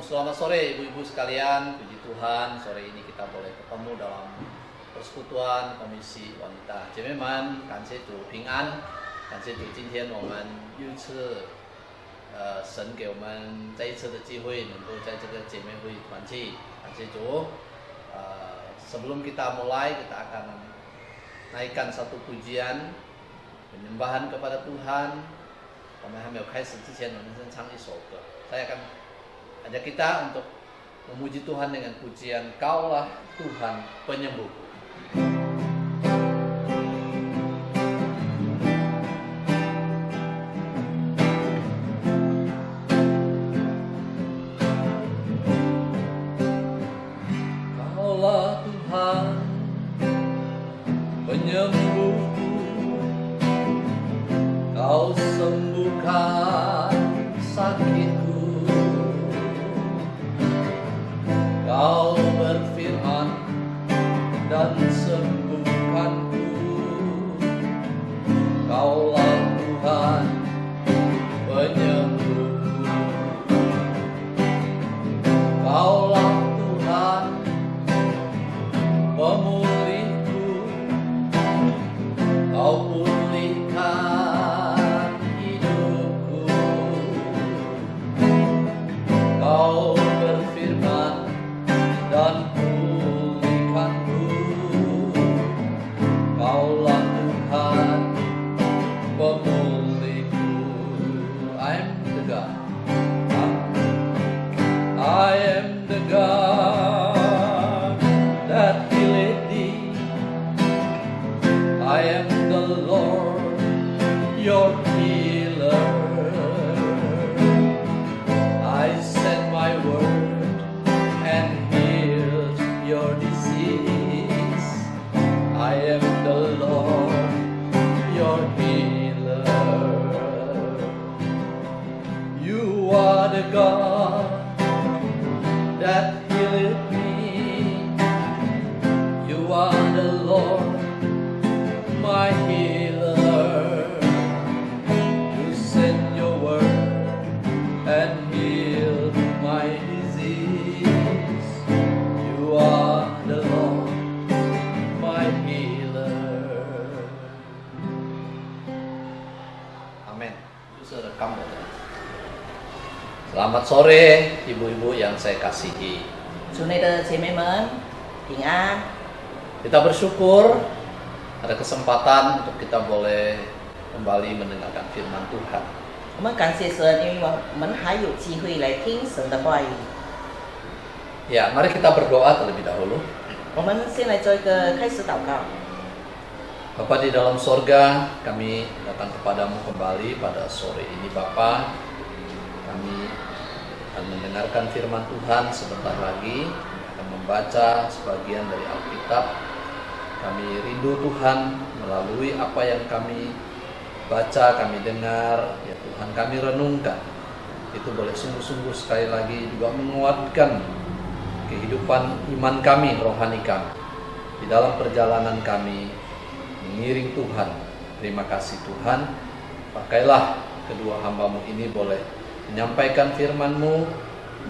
selamat sore ibu-ibu sekalian. Puji Tuhan, sore ini kita boleh ketemu dalam persekutuan Komisi Wanita。姐妹们，感谢主平安，感谢主，今天我们又一次，神给我们这一次的机会，能够在这个姐妹会团契，感谢主。sebelum kita mulai, kita akan naikkan satu pujian penyembahan kepada Tuhan。我们还没有开始之前，我们先唱一首歌。saya akan ajak kita untuk memuji Tuhan dengan pujian Kaulah Tuhan Penyembuhku. Kaulah Tuhan Penyembuhku, Kau sembuhkan sakitku. Kau berfirman dan sembuhkanku. Kaulah Tuhan penyembuhku. Kaulah Tuhan pemulihku. Kau pulihkan hidupku. Kau berfirman dan pulihkanku. Kaulah Tuhan pemulihku. I am the God. I am the God that healeth thee. I am the Lord, your healer. I send my word and healed your disease. I am the Lord, your healer. You are the God that healeth me. You are the Lord, my healer. You send your word and heal my disease. You are the Lord, my healer. Amin. Itu serekam ya. Selamat sore ibu-ibu yang saya kasihi. 主内的姐妹们平安。 Kita bersyukur ada kesempatan untuk kita boleh kembali mendengarkan firman Tuhan. 我们感谢神，因为我们还有机会来听神的话语。 Ya, mari kita berdoa terlebih dahulu. 我们先来做一个开始祷告。 Bapa di dalam sorga, kami datang kepadamu kembali pada sore ini Bapa. Kami akan mendengarkan firman Tuhan sebentar lagi, akan membaca sebagian dari Alkitab. Kami rindu Tuhan melalui apa yang kami baca, kami dengar, ya Tuhan kami renungkan. Itu boleh sungguh-sungguh sekali lagi juga menguatkan kehidupan iman kami, rohani kami. Di dalam perjalanan kami mengiring Tuhan. Terima kasih Tuhan. Pakailah kedua hamba-Mu ini boleh menyampaikan firman-Mu,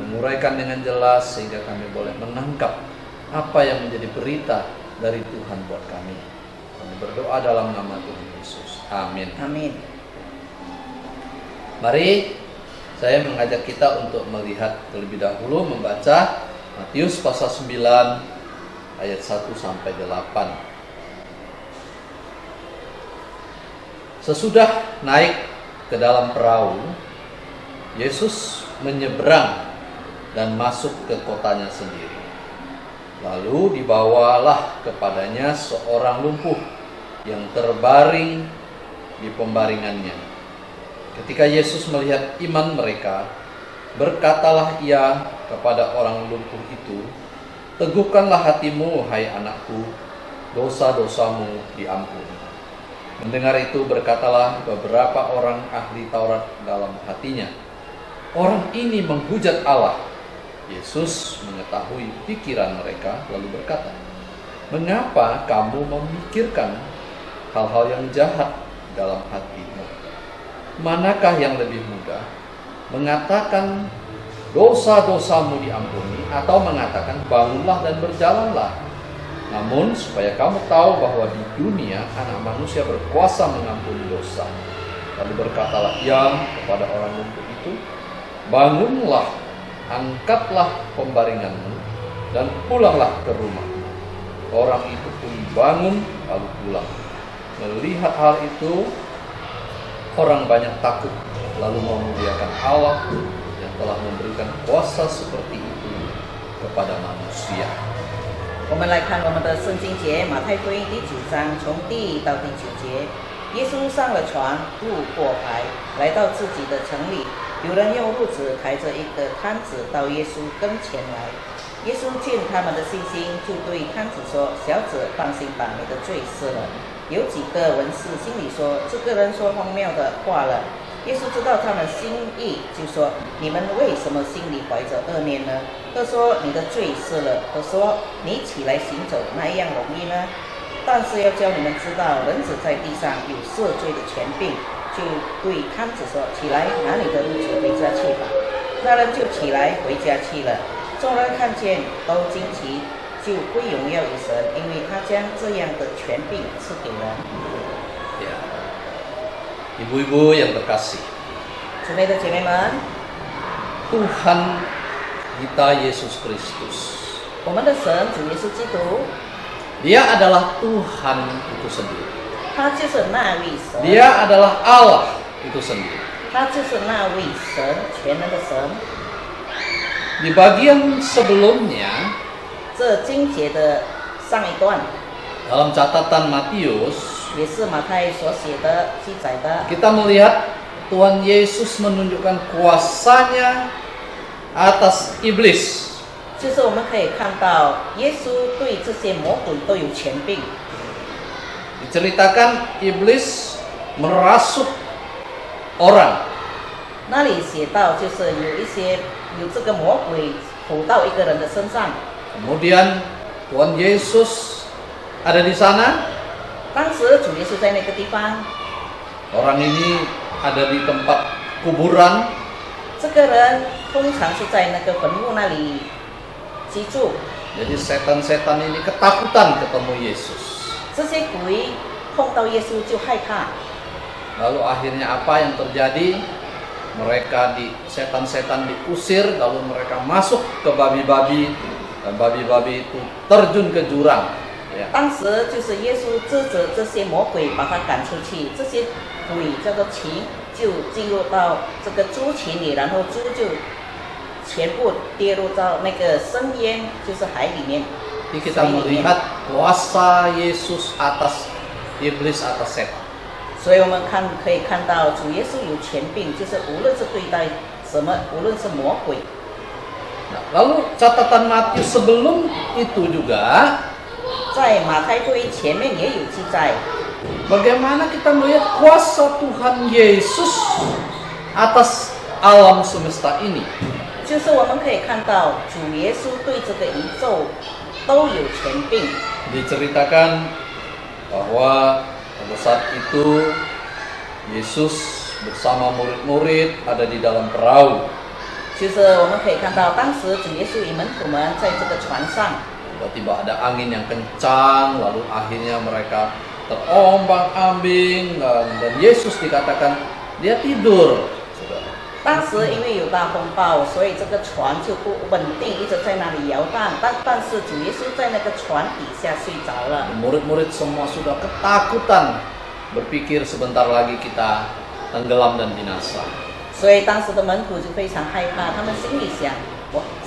menguraikan dengan jelas sehingga kami boleh menangkap apa yang menjadi berita dari Tuhan buat kami. Kami berdoa dalam nama Tuhan Yesus. Amin. Amin. Mari saya mengajak kita untuk melihat terlebih dahulu membaca Matius pasal 9 ayat 1 sampai 8. Sesudah naik ke dalam perahu, Yesus menyeberang dan masuk ke kotanya sendiri. Lalu dibawalah kepadanya seorang lumpuh yang terbaring di pembaringannya. Ketika Yesus melihat iman mereka, berkatalah ia kepada orang lumpuh itu, "Teguhkanlah hatimu, hai anakku, dosa-dosamu diampuni." Mendengar itu berkatalah beberapa orang ahli Taurat dalam hatinya, "Orang ini menghujat Allah." Yesus mengetahui pikiran mereka lalu berkata, "Mengapa kamu memikirkan hal-hal yang jahat dalam hatimu? Manakah yang lebih mudah, mengatakan dosa-dosamu diampuni, atau mengatakan bangunlah dan berjalanlah. Namun supaya kamu tahu bahwa di dunia anak manusia berkuasa mengampuni dosa. Lalu berkatalah ia kepada orang lumpuh itu, bangunlah, angkatlah pembaringanmu, dan pulanglah ke rumahmu. Orang itu pun bangun lalu pulang. Melihat hal itu, orang banyak takut, lalu memuliakan Allah yang telah memberikan kuasa seperti itu kepada manusia. 我们来看我们的圣经节，马太福音第9章从第1到第9节。耶稣上了船，渡过海，来到自己的城里。有人用褥子抬着一个摊子到耶稣跟前来。耶稣见他们的信心，就对摊子说：“小子，放心把你的罪释了。”有几个文士心里说：“这个人说荒谬的话了。”耶稣知道他们心意，就说：“你们为什么心里怀着恶念呢？”他说：“你的罪释了。”他说：“你起来行走，那样容易呢？但是要叫你们知道，人子在地上有赦罪的权柄。”就对摊子说：“起来，拿你的褥子回家去吧。”那人就起来回家去了。众人看见都惊奇，就归荣耀于神，因为他将这样的权柄赐给人。 Ya. Ibu-ibu yang terkasih, 姊妹的姐妹们， Tuhan kita Yesus Kristus, 我们的神主耶稣基督， Dia adalah Tuhan itu sendiri. 他就是那位神， Dia adalah Allah itu sendiri. 他就是那位神，全能的神。 Di bagian sebelumnya, 这经节的上一段， dalam catatan Matius, 也是马太所写的记载的。 kita melihat Tuhan Yesus menunjukkan kuasanya atas iblis. 就是我们可以看到，耶稣对这些魔鬼都有权柄。 Diceritakan iblis merasuk orang. 那里写到，就是有这个魔鬼附到一个人的身上。 Kemudian Tuhan Yesus ada di sana. 当时主耶稣在那个地方， Orang ini ada di tempat kuburan. 这个人通常是在那个坟墓那里居住。 Jadi setan-setan ini ketakutan ketemu Yesus. 这些鬼碰到耶稣就害怕。 Lalu akhirnya apa yang terjadi? Setan-setan diusir, lalu mereka masuk ke babi-babi, dan babi-babi itu terjun ke jurang. Ya. 当时就是耶稣指着这些魔鬼把他赶出去，这些鬼叫做群，就进入到这个猪群里，然后猪就全部跌入到那个深渊，就是海里面。 Jadi kita melihat kuasa Yesus atas iblis, atas setan. 所以我们可以看到主耶稣有权柄，就是无论是对待什么，无论是魔鬼。 Nah, lalu catatan Matius sebelum itu juga, 在马太福音前面也有记载， bagaimana kita melihat kuasa Tuhan Yesus atas alam semesta ini. 就是我们可以看到主耶稣对这个宇宙都有权柄。 Diceritakan bahwa pada saat itu Yesus bersama murid-murid ada di dalam perahu. 就是我们可以看到，当时主耶稣与门徒们在这个船上， Tiba-tiba ada angin yang kencang, lalu akhirnya mereka terombang-ambing, dan Yesus dikatakan dia tidur. Saudara. 当时因为有大风暴，所以这个船就不稳定，一直在那里摇荡。但是主耶稣在那个船底下睡着了。 Murid-murid semua sudah ketakutan, berpikir sebentar lagi kita tenggelam dan binasa. 所以当时的门徒就非常害怕，他们心里想：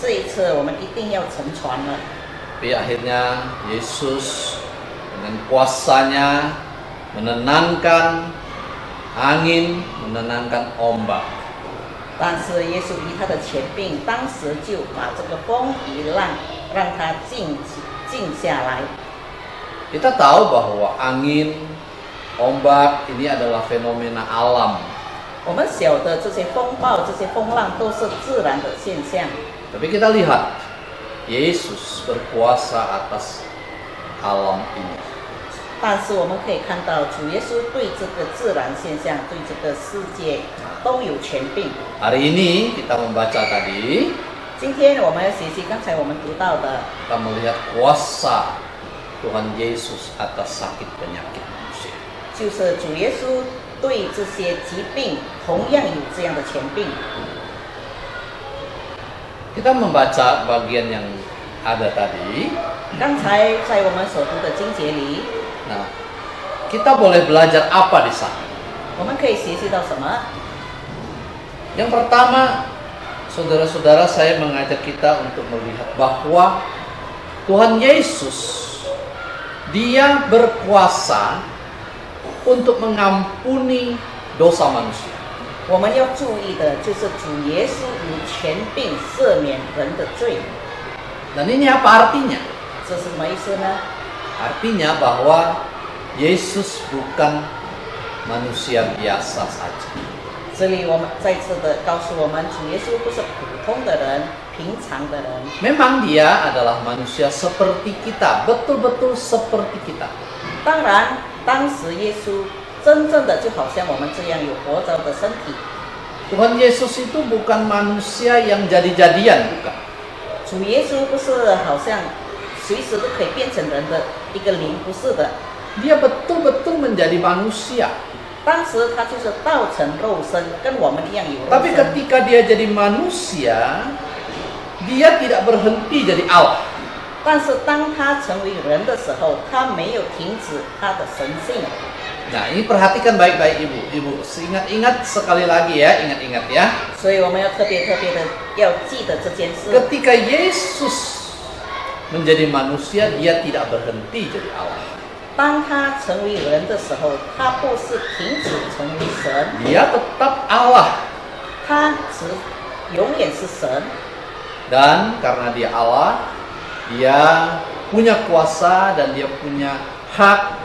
这一次我们一定要沉船了。 Tapi akhirnya Yesus dengan kuasanya menenangkan angin, menenangkan ombak. 但是耶稣以他的权柄，当时就把这个风与浪让它静下来。 Kita tahu bahwa angin, ombak ini adalah fenomena alam. 我们晓得这些风暴、这些风浪都是自然的现象。 Tapi kita lihat Yesus berkuasa atas alam ini. 但是我们可以看到，主耶稣对这个自然现象、对这个世界都有权柄。 Hari ini kita membaca tadi, 今天我们要学习刚才我们读到的， kita melihat kuasa Tuhan Yesus atas sakit penyakit manusia. 就是主耶稣对这些疾病同样有这样的权柄。 Kita membaca bagian yang ada tadi. 刚才在我们所读的经节里， Nah, kita boleh belajar apa di sana? 我们可以学习到什么？ Yang pertama, saudara-saudara, saya mengajak kita untuk melihat bahwa Tuhan Yesus, Dia berkuasa untuk mengampuni dosa manusia. 我们要注意的就是主耶稣有权柄赦免人的罪。 Dan ini apa artinya? 这是什么意思呢？ Artinya bahwa Yesus bukan manusia biasa saja. 这里我们再次的告诉我们，主耶稣不是普通的人、平常的人。 Memang Dia adalah manusia seperti kita, betul-betul seperti kita. 当然，当时耶稣真正的就好像我们这样有活着的身体。 Tuhan Yesus itu bukan manusia yang jadi-jadian, bukan. 主耶稣不是好像随时都可以变成人的一个灵，不是的。 Dia betul-betul menjadi manusia. 当时他就是道成肉身，跟我们一样有肉 Tapi 身。 ketika dia jadi manusia, dia tidak berhenti jadi Allah. 但是当他成为人的时候，他没有停止他的神性。 Nah, ini perhatikan baik-baik Ibu. Ibu, ingat-ingat sekali lagi ya, ingat-ingat ya. 所以我们要特别的要记得这件事。 Ketika Yesus menjadi manusia, dia tidak berhenti jadi Allah. 当他成为人的时候，他不是停止成为神， Dia tetap Allah. 他永远是神。 Dan karena dia Allah, dia punya kuasa dan dia punya hak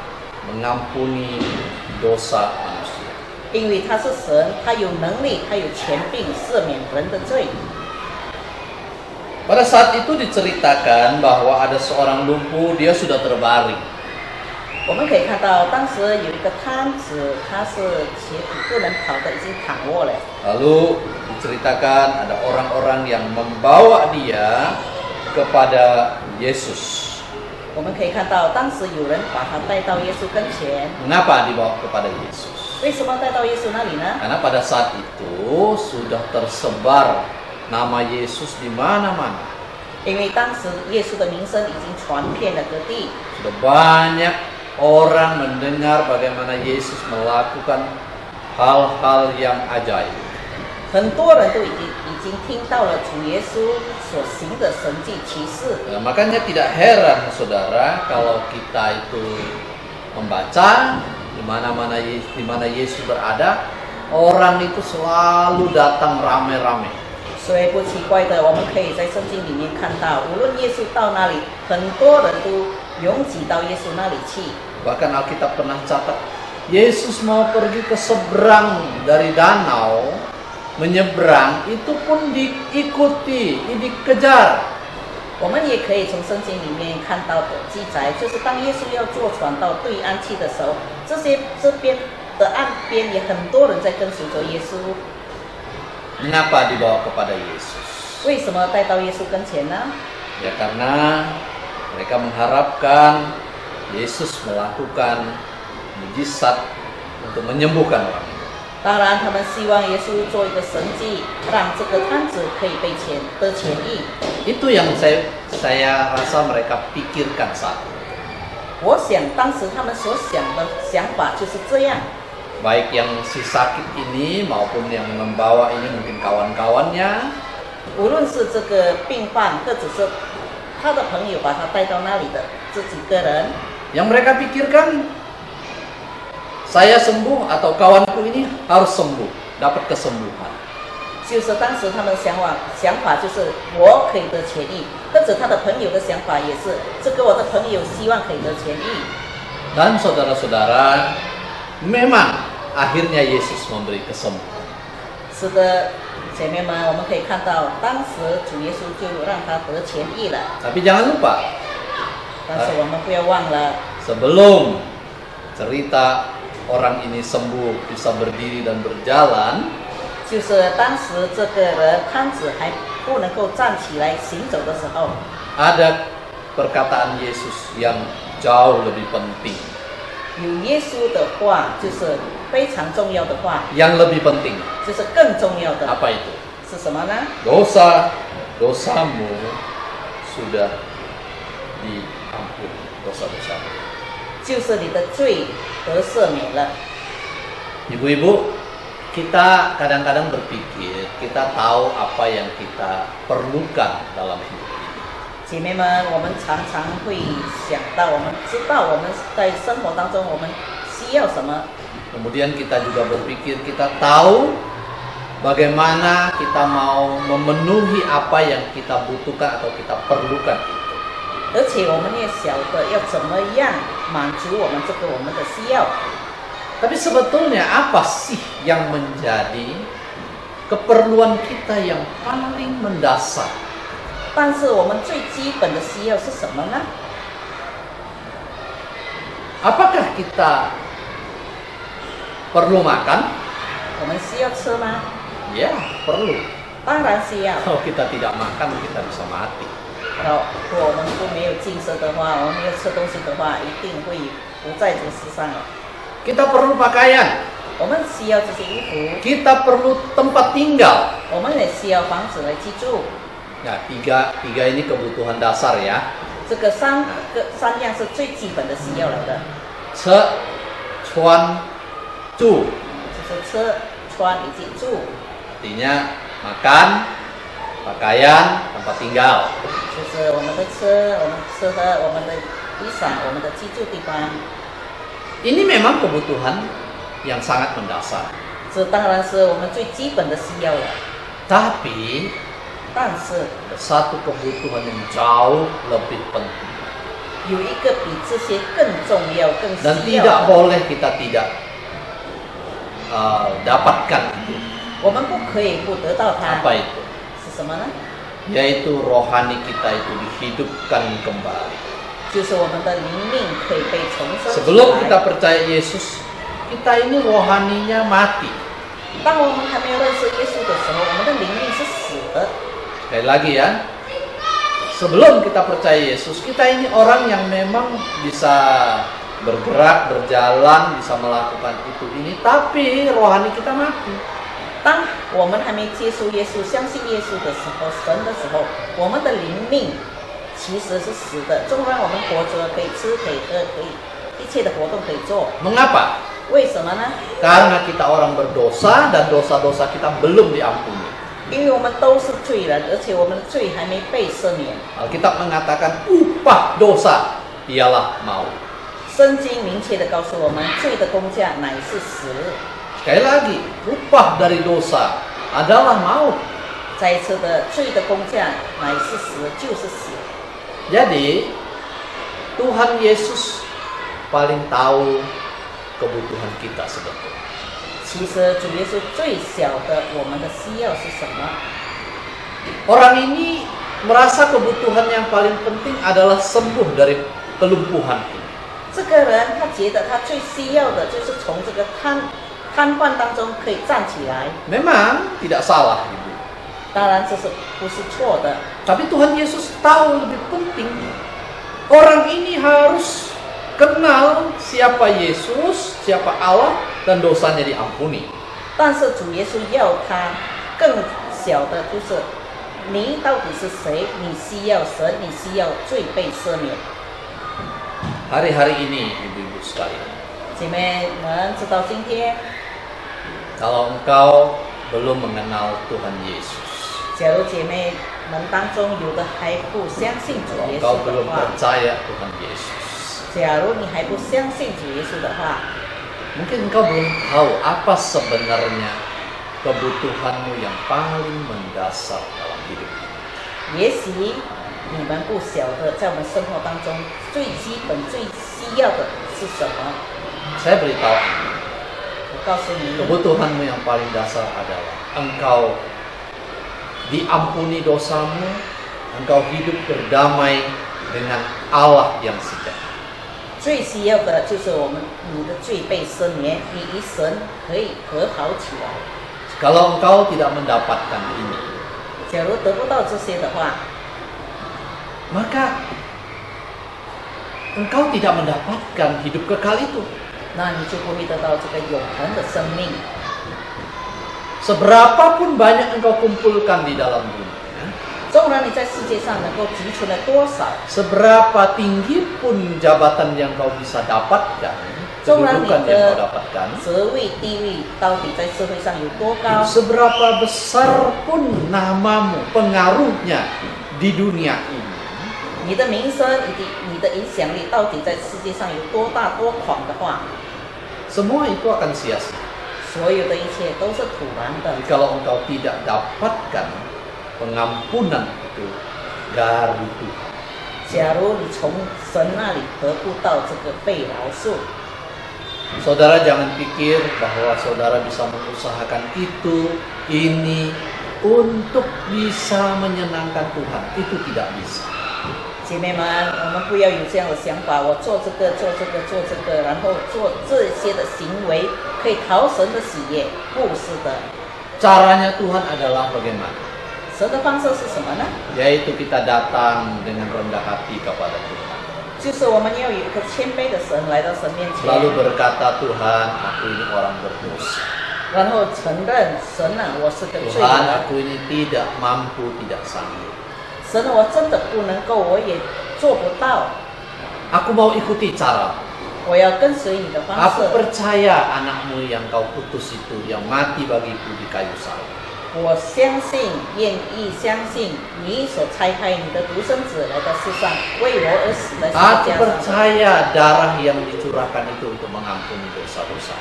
mengampuni dosa manusia. 因为他是神，他有能力，他有权柄赦免人的罪。 Pada saat itu diceritakan bahwa ada seorang lumpuh, dia sudah terbaring. 我们可以看到，当时有一个瘫子，他是瘸腿不能跑的，已经躺卧了。 Lalu diceritakan ada orang-orang yang membawa dia kepada Yesus. 我们可以看到，当时有人把他带到耶稣跟前。 Mengapa dibawa kepada Yesus? 为什么带到耶稣那里呢？ Karena pada saat itu sudah tersebar nama Yesus di mana-mana. 因为当时耶稣的名声已经传遍了各地， Sudah banyak orang mendengar bagaimana Yesus melakukan hal-hal yang ajaib. 很多人都已经听到了主耶稣所行的神迹奇事。 Nah, makanya tidak heran saudara kalau kita itu membaca di mana Yesus berada, orang itu selalu datang rame-rame. 所以不奇怪的，我们可以在圣经里面看到，无论耶稣到哪里，很多人都拥挤到耶稣那里去。 Bahkan Alkitab pernah catat, Yesus mau pergi ke seberang dari danau, menyeberang, itu pun diikuti, dikejar. 我们也可以从圣经里面看到的记载，就是当耶稣要坐船到对岸去的时候，这边的岸边也很多人在跟随着耶稣。 Mengapa dibawa kepada Yesus? 为什么带到耶稣跟前呢？ Ya karena mereka mengharapkan Yesus melakukan mujizat untuk menyembuhkan orang. 当然，他们希望耶稣做一个神迹，让这个瘫子可以得痊愈。 Itu yang saya rasa mereka pikirkan saat itu. 我想当时他们所想的想法就是这样。 Baik yang si sakit ini maupun yang membawa ini mungkin kawan-kawannya. 无论是这个病患，或者是他的朋友把他带到那里的这几个人， Yang mereka pikirkan, saya sembuh atau kawanku ini harus sembuh, dapat kesembuhan. 就是当时他们的想法就是我可以得痊愈，或者他的朋友的想法也是，这个我的朋友希望可以得痊愈。 Dan saudara-saudara, memang akhirnya Yesus memberi kesembuhan. 是的，姐妹们，我们可以看到，当时主耶稣就让他得痊愈了。 Tapi jangan lupa, 但是我们不要忘了， sebelum cerita orang ini sembuh, bisa berdiri dan berjalan, 就是当时这个人瘫子还不能够站起来行走的时候， ada perkataan Yesus yang jauh lebih penting. 有耶稣的话，就是非常重要的话， Yang lebih penting 就是更重要的 apa itu? 是什么呢？ Dosamu sudah diampuni, dosa-dosamu. 就是你的罪得赦免了。 Ibu-ibu, kita kadang-kadang berpikir kita tahu apa yang kita perlukan dalam hidup ini. 姐妹们，我们常常会想到，我们知道我们在生活当中我们需要什么， Kemudian kita juga berpikir kita tahu bagaimana kita mau memenuhi apa yang kita butuhkan atau kita perlukan itu. 而且我们也晓得要怎么样满足我们我们的需要。 Tapi sebetulnya apa sih yang menjadi keperluan kita yang paling mendasar? 但是我们最基本的需要是什么呢？ Apakah kita perlu makan? 我们需要吃吗？ Ya, perlu. 当然需要。 Kalau kita tidak makan, kita bisa mati. 如果我们都没有进食的话，我们没有吃东西的话，一定会不在这世上了。 Kita perlu pakaian. 我们需要这些衣服， Kita perlu tempat tinggal. 我们也需要房子来居住。 Ya, tiga ini kebutuhan dasar ya. 这个三样是最基本的需要来的， Ce, cuan, cu. 就是吃、穿以及住， Artinya makan, pakaian, tempat tinggal. 就是我们的吃、我们吃喝、我们的衣裳、我们的居住地方。 Ini memang kebutuhan yang sangat mendasar. 这当然是我们最基本的需要了。 Tapi 但是 ada satu kebutuhan yang jauh lebih penting. 有一个比这些更重要、更 Dan 需要 tidak 的， boleh kita tidak dapatkan itu. 我们不可以不得到它。 Apa itu? 是什么呢？ Yaitu rohani kita itu dihidupkan kembali. 就是我们的灵命可以被重生起 Sebelum kita 来。 percaya Yesus, kita ini rohaninya mati. 当我们还没有认识耶稣的时候，我们的灵命是死的。 Sekali lagi ya, sebelum kita percaya Yesus, kita ini orang yang memang bisa bergerak, berjalan, bisa melakukan itu ini, tapi rohani kita mati. 当我们还没接触耶稣、相信耶稣的时候，神的时候，我们的灵命其实是死的。纵然我们活着，可以吃，可以喝，可以一切的活动可以做， Mengapa? 为什么呢？ Karena kita orang berdosa dan dosa-dosa kita belum diampuni. 因为我们都是罪人，而且我们的罪还没被赦免。 Alkitab mengatakan upah dosa ialah maut. 圣经明确的告诉我们，罪的工价乃是死。 Sekali lagi, upah dari dosa adalah maut. 再一次的，罪的工价乃是死，就是死。 Jadi, Tuhan Yesus paling tahu kebutuhan kita sebetulnya. 其实主耶稣最晓得我们的需要是什么。 Orang ini merasa kebutuhan yang paling penting adalah sembuh dari kelumpuhan ini. 这个人他觉得他最需要的就是从这个瘫痪当中可以站起来。 Memang tidak salah, Ibu. 当然这是不是错的？ Tapi Tuhan Yesus tahu lebih penting. Orang ini harus kenal siapa Yesus, siapa Allah, dan dosanya diampuni. 但是主耶稣要他更晓得，就是你到底是谁，你需要神，你需要罪被赦免。 Hari-hari ini, ibu-ibu sekalian, 姐妹们，直到今天， kalau engkau belum mengenal Tuhan Yesus, 假如姐妹们当中有的还不相信主 kalau 耶 engkau 稣的 belum 话， percaya Tuhan Yesus, 假如你还不相信主耶稣的话， mungkin engkau belum tahu apa sebenarnya kebutuhanmu yang paling mendasar dalam hidup. 也许你们不晓得，在我们生活当中最基本、最需要的是什么。 Saya beritahu Anda, 我告诉你， kebutuhanmu yang paling dasar adalah engkau diampuni dosamu, engkau hidup berdamai dengan Allah yang sejahtera. 最需要的就是你的罪被赦免，你与神可以和好起来。 Kalau engkau tidak mendapatkan ini, 假如得不到这些的话， maka engkau tidak mendapatkan hidup kekal itu. 那你就不会得到这个永恒的生命。 Seberapapun banyak engkau kumpulkan di dalam dunia, 纵然你在世界上能够积存了多少， seberapa tinggi pun jabatan yang kau bisa dapatkan, 纵然你 kedudukan yang kau 的 dapatkan, 职位地位到底在社会上有多高， seberapa besar pun namamu, pengaruhnya di dunia ini, 你的名声以及你的影响力到底在世界上有多大多广的话， semua itu akan sia-sia. 所有的一切都是徒然的。 Jadi kalau engkau tidak dapatkan pengampunan itu dari Tuhan, 假如你从神那里得不到这个被饶恕， saudara jangan pikir bahwa saudara bisa mengusahakan ini untuk bisa menyenangkan Tuhan. Itu tidak bisa. 姐妹们，我们不要有这样的想法，我做这个，然后做这些的行为可以讨神的喜悦，不是的。 Caranya Tuhan adalah bagaimana? 神的方式是什么呢？ Yaitu kita datang dengan rendah hati kepada Tuhan. 就是我们要有一个谦卑的神来到神面前， Lalu berkata, Tuhan, aku ini orang berdosa. 然后承认神啊，我是个罪 Tuhan, 人， aku ini tidak mampu, tidak sanggup. 神啊，我真的不能够，我也做不到， Aku mau ikuti cara. 我要跟随你的方 Aku 式。 percaya anakmu yang kau putus itu, yang mati bagiku di kayu salib. 我相信，愿意相信你所差派你的独生子来到世上，为我而死在十字 Aku 架上。 percaya darah yang dicurahkan itu untuk mengampuni dosa-dosa.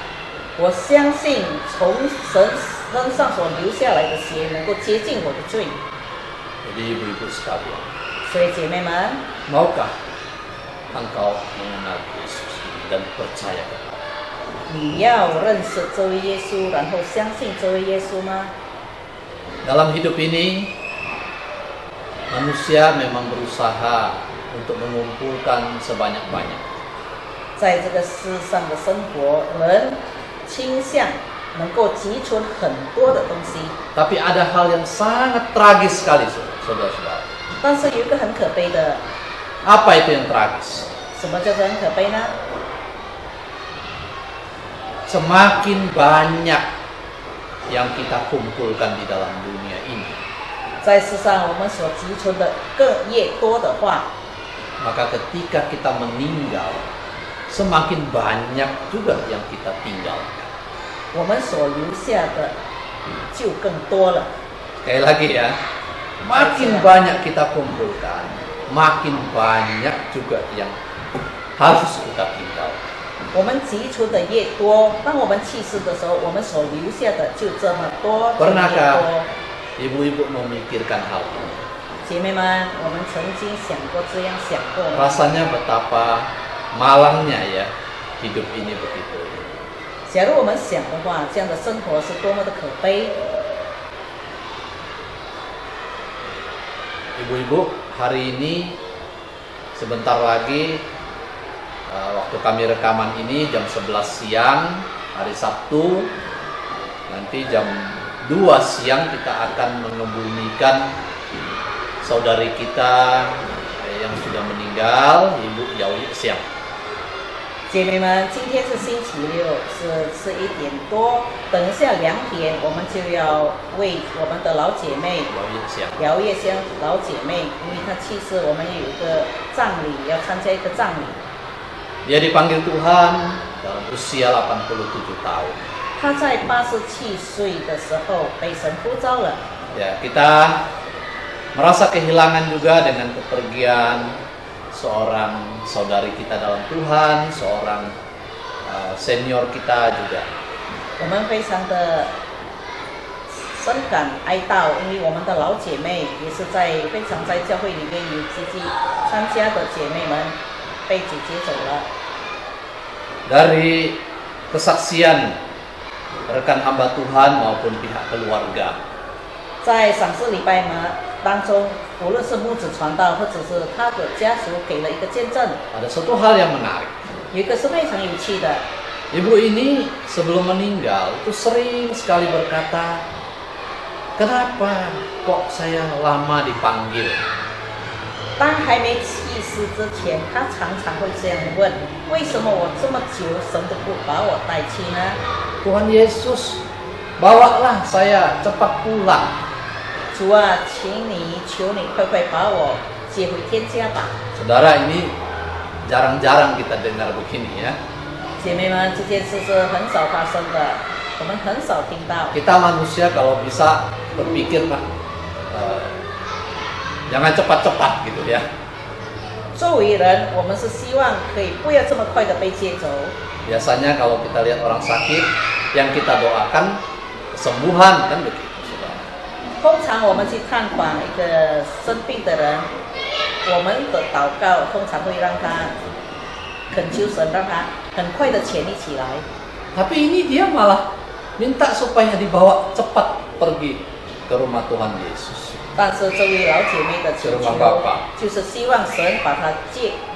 我相信从神身上所流下来的血能够洁净我的罪。 Jadi ibu-ibu sekalian, 所以姐妹们， maukah engkau mengenal Yesus ini dan percaya kepada? 你要认识这位耶稣，然后相信这位耶稣吗？ Dalam hidup ini, manusia memang berusaha untuk mengumpulkan sebanyak-banyak. 在这个世上的生活，人倾向能够积存很多的东西， Tapi ada hal yang sangat tragis sekali, saudara-saudara. 但是有一个很可悲的， Apa itu yang tragis? 什么叫做很可悲呢？ Semakin banyak yang kita kumpulkan di dalam dunia ini, 在世上我们所积存的更越多的话， maka ketika kita meninggal, semakin banyak juga yang kita tinggalkan. 我们所留下的就更多了。 Sekali lagi ya, makin banyak kita kumpulkan, makin banyak juga yang harus kita tinggalkan. 我们积存的越多，当我们去世的时候，我们所留下的就这么多，就越 Pernahkah 多。 ibu-ibu memikirkan hal ini? 姐妹们，我们曾经想过这样想过吗？ Rasanya betapa malangnya ya hidup ini begitu. 假如我们想的话，这样的生活是多么的可悲。 Ibu-ibu, hari ini sebentar lagi waktu kami rekaman ini jam 11 siang hari Sabtu, nanti jam 2 siang kita akan mengebumikan saudari kita yang sudah meninggal, Ibu Yawi Siang. 姐妹们，今天是星期六，是11点多，等一下2点，我们就要为我们的老姐妹 Yawi Siang. 姚月香老姐妹，因为她去世，我们有一个葬礼，要参加一个葬礼。 Dia dipanggil Tuhan dalam usia 87 tahun. 她在87岁的时候被神呼召了。 Ya, kita merasa kehilangan juga dengan kepergian seorang saudari kita dalam Tuhan, seorang senior kita juga. 我们非常的深感哀悼，因为我们的老姐妹也是非常在教会里面有积极参加的姐妹们被姐姐走了。 Dari kesaksian rekan hamba Tuhan maupun pihak keluarga, 在赏赐礼拜呢当中，无论是牧子传道，或者是他的家属给了一个见证， Ada satu hal yang menarik. 有一个是非常有趣的。 Ibu ini sebelum meninggal itu sering sekali berkata, kenapa kok saya lama dipanggil? 当还没去世之前，他常常会这样问：为什么我这么久神都不把我带去呢？ Tuhan Yesus, bawalah saya cepat pulang. 主啊，请你求你快快把我接回天家吧。 Saudara, ini jarang-jarang kita dengar begini ya. 姐妹们，这件事是很少发生的，我们很少听到。 Kita manusia kalau bisa berpikir Pak, jangan cepat-cepat gitu ya. 作为人，我们是希望可以不要这么快的被接走。 Biasanya kalau kita lihat orang sakit, yang kita doakan kesembuhan kan begitu, saudara. 通常我们去看访一个生病的人，我们的祷告通常会让他恳求神，让他很快的痊愈起来。 Tapi ini dia malah minta supaya dibawa cepat pergi ke rumah Tuhan Yesus. 但是这位老姐妹的请求 就是希望神把她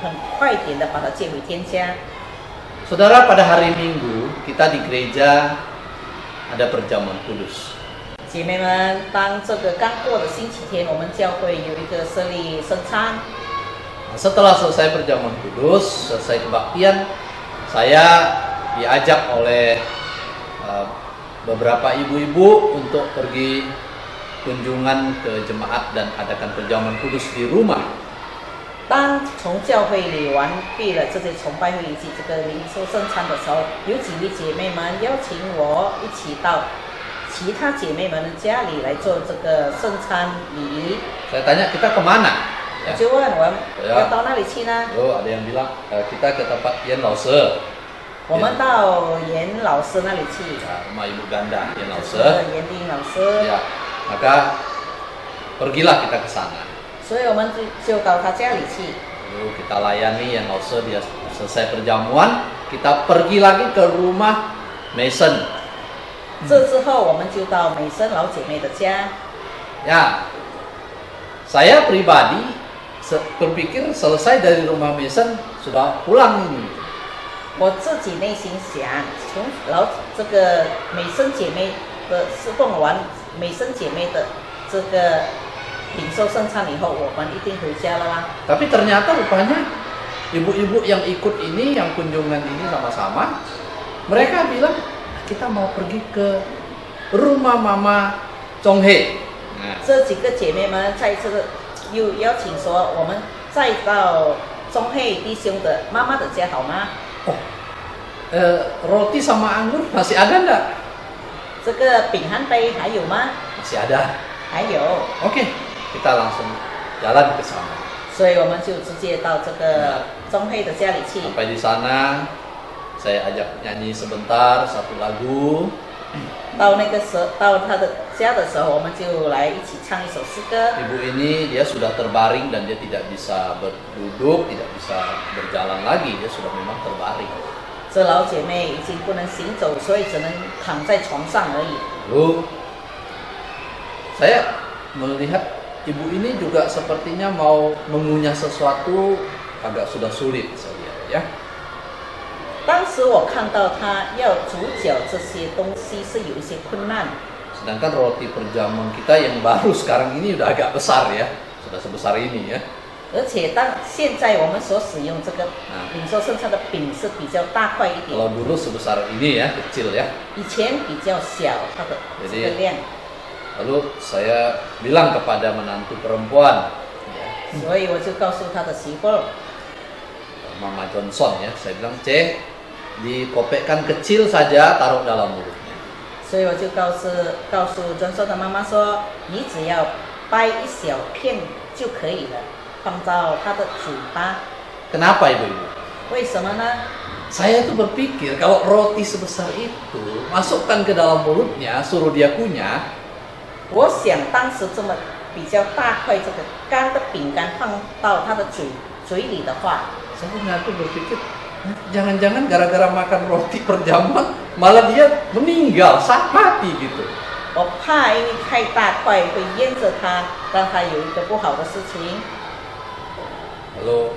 很快点的把她接回天家。 Saudara, pada hari Minggu kita di gereja ada perjamuan kudus. 姐妹们，当这个刚过的星期天，我们教会有一个设立圣餐。 Setelah selesai perjamuan kudus, selesai kebaktian, saya diajak oleh beberapa ibu-ibu untuk pergi kunjungan ke jemaat dan adakan perjamuan kudus di rumah. 当从教会里完毕了这些崇拜会以及这个灵修圣餐的时候，有几位姐妹们邀请我一起到其他姐妹们的家里来做这个圣餐礼仪。 Saya tanya, kita kemana? 我就问我要到哪里去呢？ Ada yang bilang kita ke tempat Yen Lause. 我们到严老师那里去。 Ya, rumah ibu ganda Yen 是 Lause. 严丁老师。 Ya, maka pergilah kita ke sana. 所以我们就到他家里去。 Lalu kita layani Yen Lause, dia selesai perjamuan, kita pergi lagi ke rumah Mason. 这之后，我们就到美森老姐妹的家。 Ya, saya pribadi berpikir selesai dari rumah Mason sudah pulang ini. 我自己内心想，从这个美森姐妹的侍奉完美森姐妹的这个领受圣餐以后，我们一定回家了啦。 Tapi ternyata rupanya ibu-ibu yang ikut ini, yang kunjungan ini sama-sama, mereka bilang kita mau pergi ke rumah Mama Chong He. Nah, 这几个姐妹们再一次的又邀请说，我们再到钟黑弟兄的妈妈的家好吗？ oh, roti sama anggur masih ada enggak? 这个饼和杯还有吗？ Masih ada. 还有， Oke, kita langsung jalan ke sana. 所以我们就直接到这个钟黑的家里去。 Sampai di sana, saya ajak nyanyi sebentar satu lagu. 到他的家的时候，我们就来一起唱一首诗歌。 Ibu ini dia sudah terbaring dan dia tidak bisa berduduk, tidak bisa berjalan lagi, dia sudah memang terbaring. 这老姐妹已经不能行走，所以只能躺在床上而已。 Lalu saya melihat ibu ini juga sepertinya mau mengunyah sesuatu, agak sudah sulit saya lihat ya. 当时我看到她要煮搅这些东西是有一些困难。 Sedangkan roti perjamuan kita yang baru sekarang ini udah agak besar ya, sudah sebesar ini ya. 而且现在我们所使用这个领受圣餐的饼是比较大块一点， Kalau dulu sebesar ini ya, kecil ya. 以前比较小，它的这个量。 Lalu saya bilang kepada menantu perempuan, ya, 所以我就告诉他的媳妇儿， Mama Johnson ya, saya bilang, C, dikopekkan kecil saja, taruh dalam mulutnya. 所以我就告诉尊寿的妈妈说，你只要掰一小片就可以了，放到他的嘴巴。 Kenapa ibu-ibu? 为什么呢？ Saya tuh berpikir kalau roti sebesar itu masukkan ke dalam mulutnya, suruh dia kunyah, 我想当时这么比较大块这个干的饼干放到他的嘴里的话， saya tuh berpikir, jangan-jangan gara-gara makan roti perjamuan malah dia meninggal, mati gitu. 我怕因为太大块会淹着它，让它有一个不好的事情。 Lalu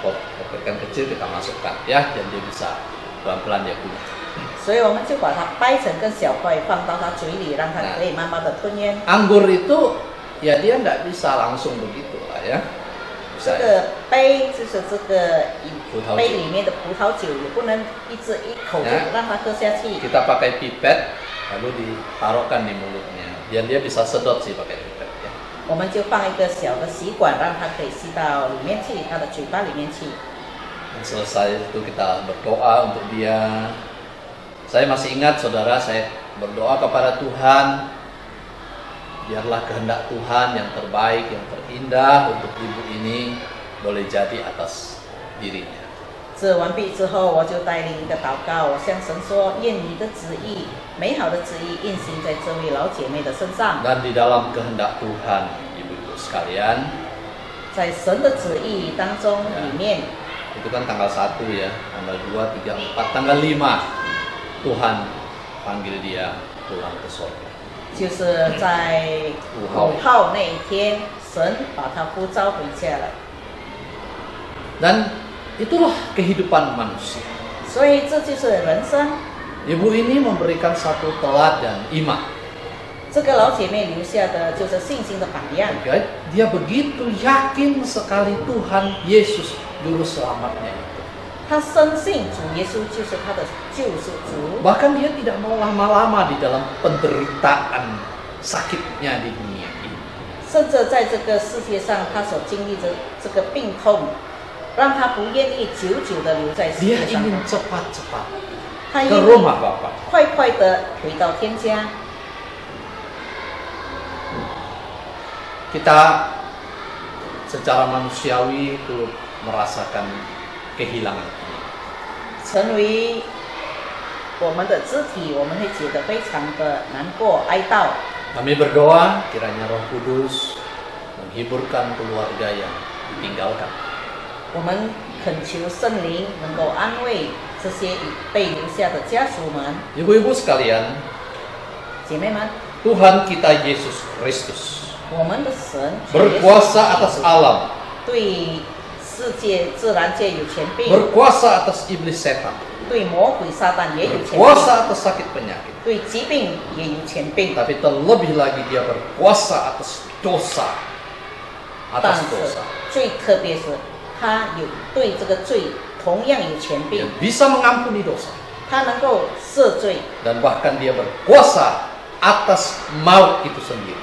topik kecil kita masukkan ya, dan dia bisa pelan-pelan dia punya. 所以我们就把它掰成更小块，放到它嘴里，让它可以慢慢的吞咽。 Anggur itu ya dia tidak bisa langsung begitu lah ya. 这 Bisa 个杯就是这个葡萄酒。杯里面的葡萄酒，也不能一口就让它喝下去。 Kita pakai pipet lalu ditaruhkan di mulutnya, biar dia bisa sedot sih pakai pipet ya. 我们就放一个小的吸管，让它可以吸到里面去，它的嘴巴里面去。 Dan selesai itu kita berdoa untuk dia. Saya masih ingat saudara, saya berdoa kepada Tuhan, biarlah kehendak Tuhan yang terbaik, yang terindah untuk ibu ini boleh jadi atas dirinya. 这完毕之后，我就带领一个祷告，我向神说：愿你的旨意，美好的旨意运行在这位老姐妹的身上。 Dan di dalam kehendak Tuhan, ibu-ibu sekalian, 在神的旨意当中里面， itu kan tanggal 1 ya, tanggal 2, 3, 4, tanggal 5 Tuhan panggil dia pulang ke surga. 就是在5号那一天，神把他呼召回家了。 Dan itulah kehidupan manusia. 所以这就是人生。 Ibu ini memberikan satu teladan iman. 这个老姐妹留下的就是信心的榜样。 Okay? Dia begitu yakin sekali Tuhan Yesus Juru Selamatnya itu. 她深信主耶稣就是她的救赎主， Bahkan dia tidak mau lama-lama di dalam penderitaan sakitnya di dunia ini. 甚至在这个世界上，她所经历的这个病痛，让她不愿意久久的留在世 Dia 界上， ingin cepat-cepat 她 ke 愿意 rumah Bapa. 快快的回到天家。 Kita secara manusiawi turut merasakan kehilangan. 成为我们的肢体，我们会觉得非常的难过、哀悼。 Kami berdoa kiranya Roh Kudus menghiburkan keluarga yang ditinggalkan. 我们恳求圣灵能够安慰这些已被留下的家属们、 Ibu-ibu sekalian, 姐妹们。 Tuhan kita Yesus Kristus 我们的神 berkuasa atas alam, 对世界、自然界有权柄， berkuasa atas iblis setan, 对魔鬼撒旦也有权柄， berkuasa atas sakit penyakit. 对疾病也有权柄。 Tapi terlebih lagi dia berkuasa atas dosa, 但 atas 是 dosa. 最特别是，他有对这个罪同样有权 Dia 柄， bisa mengampuni dosa. 他能够赦罪， Dan bahkan dia berkuasa atas maut itu sendiri.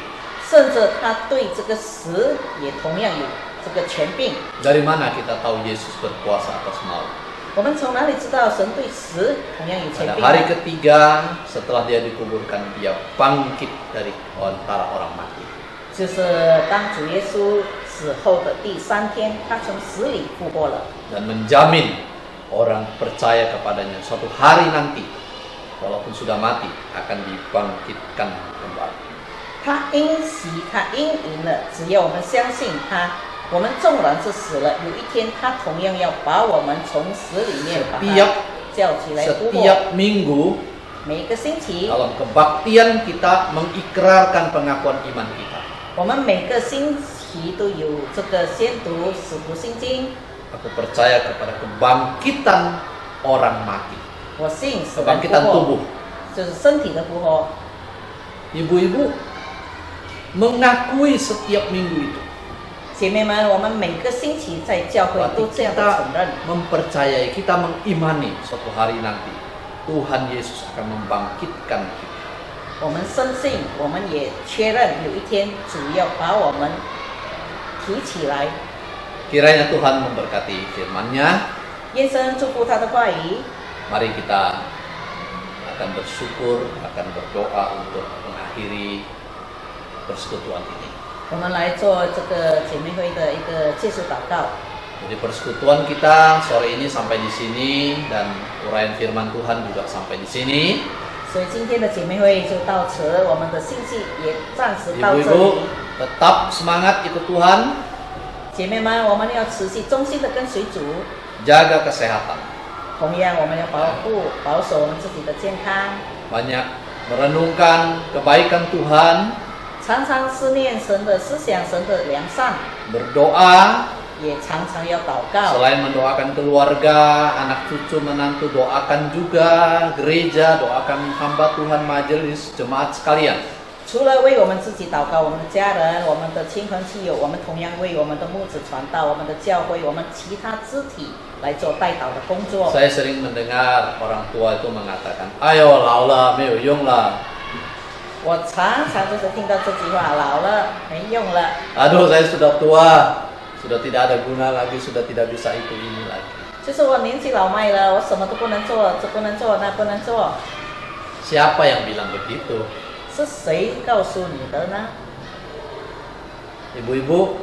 甚至他对这个死也同样有这个权柄。 Dari mana kita tahu Yesus berkuasa atas maut? 我们从哪里知道神对死同样有权 Pada 柄 hari 呢？ ketiga setelah dia dikuburkan, dia bangkit dari antara orang mati. 就是当主耶稣死后的第3天，他从死里复活了。 Dan menjamin orang percaya kepadanya suatu hari nanti, walaupun sudah mati, akan dibangkitkan kembali. 他应许，他应允了，只要我们相信他，我们纵然是死了，有一天他同样要把我们从死里面把他叫起来复活。 Setiap minggu 每个星期， dalam kebaktian kita mengikrarkan pengakuan iman kita. 我们每个星期都有这个宣读使徒信经。 Aku percaya kepada kebangkitan orang mati, 我信死人复 kebangkitan 活 tubuh. 就是身体的复活。 Ibu-ibu mengakui setiap minggu itu. 姐妹们，我们每个星期在教会 Berarti 都这样的 kita 承认。 mempercayai, kita mengimani suatu hari nanti Tuhan Yesus akan membangkitkan kita. 我们深信，我们也确认，有一天主要把我们提起来。 Kiranya Tuhan memberkati firman-Nya. 愿神祝福他的话语。 Mari kita akan bersyukur, akan berdoa untuk mengakhiri persekutuan ini. 我们来做这个姐妹会的一个结束祷告。 Jadi persekutuan kita sore ini sampai di sini, dan uraian firman Tuhan juga sampai di sini. 所以今天的姐妹会就到此，我们的信息也暂时到这 Ibu-ibu 里。 tetap semangat ikut Tuhan, 姐妹们，我们要持续忠心的跟随主， jaga kesehatan. 同样我们要保守我们自己的健康。 Banyak merenungkan kebaikan Tuhan, 常常思念神的思想，神的良善， berdoa, 也常常要祷告。 selain mendoakan keluarga, anak cucu menantu, doakan juga gereja, doakan hamba Tuhan, majelis, jemaat sekalian. 除了为我们自己祷告，我们的家人、我们的亲朋戚友，我们同样为我们的牧子传道、我们的教会、我们其他肢体来做代祷的工作。 Saya sering mendengar orang tua itu mengatakan, ayo 老了没有用了。 我常常就是听到这句话，老了没用了。 Aduh, saya sudah tua, sudah tidak ada guna lagi, sudah tidak bisa itu ini lagi. 就是我年纪老迈了，我什么都不能做，这不能做，那不能做。 Siapa yang bilang begitu? 是谁告诉你的呢？ Ibu-ibu,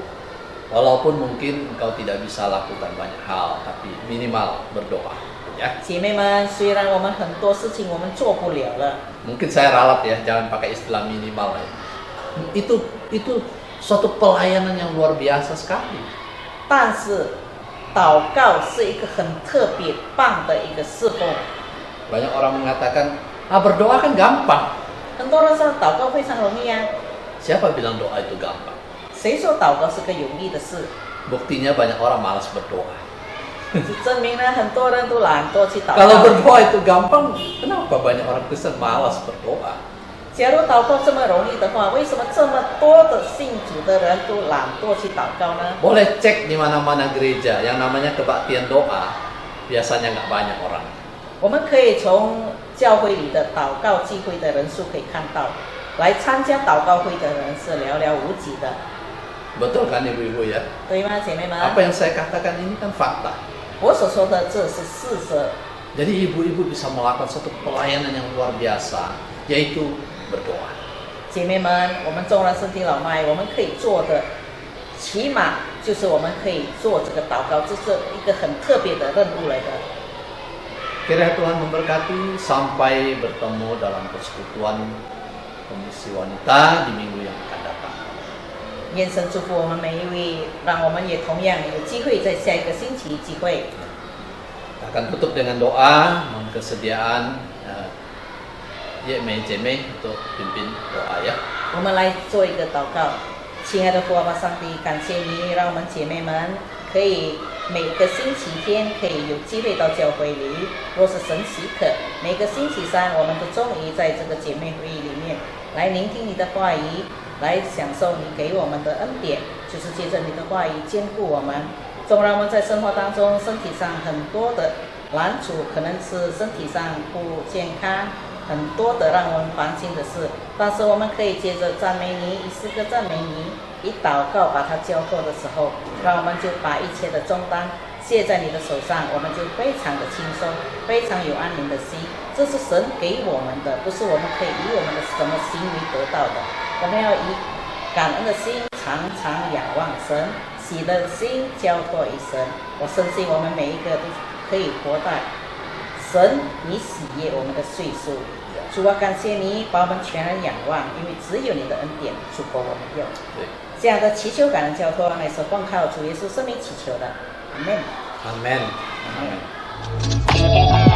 walaupun mungkin engkau tidak bisa lakukan banyak hal, tapi minimal berdoa. Ya, 姐妹们，虽然我们很多事情我们做不了了， mungkin saya ralat ya, jangan pakai istilah minimal ya. Itu suatu pelayanan yang luar biasa sekali. 但是祷告是一个很特别棒的一个侍奉。 Banyak orang mengatakan, berdoa kan gampang. 很多人说祷告非常容易啊， Siapa bilang doa itu gampang? 谁说祷告是个容易的事？ Buktinya banyak orang malas berdoa. 是证明了很多人都懒惰去祷 Kalau 告。 berdoa itu gampang, kenapa banyak orang Kristen malas berdoa? 假如祷告这么容易的话，为什么这么多的信主的人都懒惰去祷告呢？ Boleh cek di mana-mana gereja yang namanya kebaktian doa, biasanya nggak banyak orang. 我们可以从教会里的祷告聚会的人数可以看到，来参加祷告会的人是寥寥无几的， Betul kan ibu-ibu ya? 对吗，姐妹们？ Apa yang saya katakan ini kan fakta. 我所说的这是事实。 Jadi ibu-ibu bisa melakukan suatu pelayanan yang luar biasa, yaitu berdoa. 姐妹们，我们众人身体老迈，我们可以做的，起码就是我们可以做这个祷告，这是一个很特别的任务来的。 Kiranya Tuhan memberkati sampai bertemu dalam persekutuan Komisi Wanita di minggu yang akan datang. 愿神祝福我们每一位，让我们也同样有机会在下一个星期聚会。 Kita akan tutup dengan doa, mohon kesediaan Yeme Jeme untuk pimpin doa ya. 我们来做一个祷告，亲爱的父阿爸上帝，感谢你，让我们姐妹们可以每个星期天可以有机会到教会里。若是神许可，每个星期三我们都终于在这个姐妹会议里面来聆听你的话语，来享受你给我们的恩典，就是借着你的话语兼顾我们。纵然我们在生活当中身体上很多的难处，可能是身体上不健康，很多的让我们烦心的事，但是我们可以接着赞美你，以诗歌赞美你，以祷告把它交托的时候，让我们就把一切的重担卸在你的手上，我们就非常的轻松，非常有安宁的心。这是神给我们的，不是我们可以以我们的什么行为得到的。我们要以感恩的心常常仰望神，喜乐的心交托于神。我相信我们每一个都可以活在神你喜悦我们的岁数。主啊，感谢你把我们全然仰望，因为只有你的恩典足够我们用。这样的祈求感恩交托，乃是奉靠主耶稣生命祈求的，阿门。Amin. Amin.